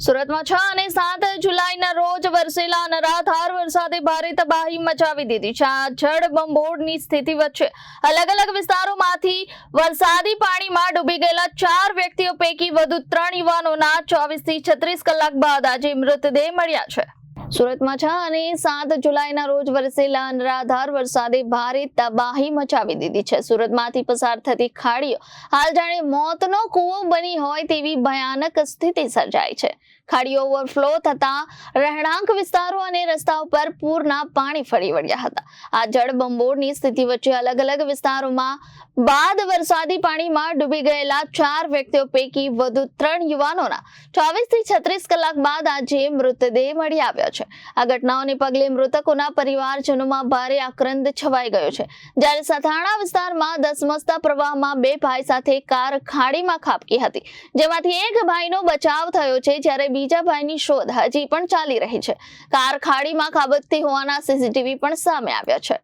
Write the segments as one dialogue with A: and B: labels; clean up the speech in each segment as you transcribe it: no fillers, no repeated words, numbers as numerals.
A: સુરતમાં 6 અને 7 જુલાઈના રોજ વરસેલા અનરાધાર વરસાદે ભારે તબાહી મચાવી દીધી છે। આ જળબંબોળની સ્થિતિ વચ્ચે અલગ અલગ વિસ્તારોમાંથી વરસાદી પાણીમાં ડૂબી ગયેલા 4 વ્યક્તિઓ પૈકી વધુ 3 યુવાનોના 24 થી 36 કલાક બાદ આજે મૃતદેહ મળ્યા છે। સુરતમાં 6 અને 7 જુલાઈના રોજ વરસેલા અનરાધાર વરસાદે ભારે તબાહી મચાવી દીધી છે। સુરતમાંથી પસાર થતી ખાડીઓ હાલ જાણે મોતનો કૂવો બની હોય તેવી ભયાનક સ્થિતિ સર્જાઈ છે। ખાડીઓ ઓવરફ્લો થતા રહેણાંક વિસ્તારો અને રસ્તાઓ પર પૂરના પાણી ફરી વળ્યા હતા। આ જળબંબોળની સ્થિતિ વચ્ચે અલગ અલગ વિસ્તારોમાં બાદ વરસાદી પાણીમાં ડૂબી ગયેલા 4 વ્યક્તિઓ પૈકી વધુ 3 યુવાનોના 24 થી 36 કલાક બાદ આજે મૃતદેહ મળી આવ્યો છે। આ ઘટનાઓને પગલે મૃતકોના પરિવારજનોમાં ભારે આક્રંદ છવાઈ ગયો છે। જ્યારે સથાણા વિસ્તારમાં ધસમસતા પ્રવાહમાં 2 ભાઈ સાથે કાર ખાડીમાં ખાબકી હતી, જેમાંથી એક ભાઈનો બચાવ થયો છે, જ્યારે બીજા ભાઈની શોધ હજી પણ ચાલી રહી છે। કાર ખાડીમાં ખાબકતી હોવાના સીસીટીવી પણ સામે આવ્યા છે।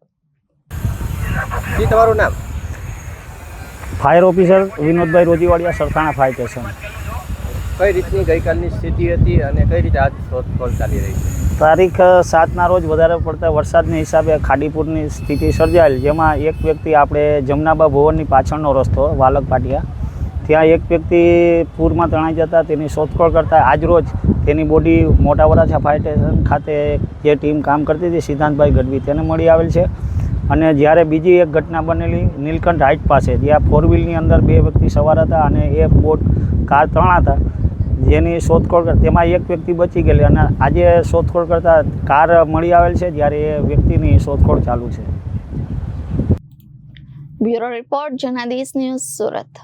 B: જી, તમારું નામ?
C: Fire officer Vinodbhai Rojivadiya, Sarthana fire station.
B: કઈ રીતની ગઈકાલની સ્થિતિ હતી અને કઈ રીતે આજ શોધખોળ ચાલી રહી છે?
C: તારીખ 7ના રોજ વધારે પડતા વરસાદને હિસાબે ખાડીપુરની સ્થિતિ સર્જાયેલ, જેમાં એક વ્યક્તિ આપણે જમનાબા ભવનની પાછળનો રસ્તો વાલક પાટિયા, ત્યાં એક વ્યક્તિ પૂરમાં તણાઈ જતા તેની શોધખોળ કરતા આજરોજ તેની બોડી મોટા વરાછા ફાયર સ્ટેશન ખાતે જે ટીમ કામ કરતી હતી સિદ્ધાંતભાઈ ગઢવી તેને મળી આવેલ છે। અને જ્યારે બીજી એક ઘટના બનેલી નીલકંઠ હાઇટ પાસે, જ્યાં 4 વ્હીલની અંદર 2 વ્યક્તિ સવાર હતા અને એ બોટ કાર તણાતા, જેની શોધખોળ તેમાં એક વ્યક્તિ બચી ગયેલી અને આજે શોધખોળ કરતા કાર મળી આવેલ છે, જ્યારે એ વ્યક્તિની શોધખોળ ચાલુ છે।
A: Bureau report Janadesh news, Surat.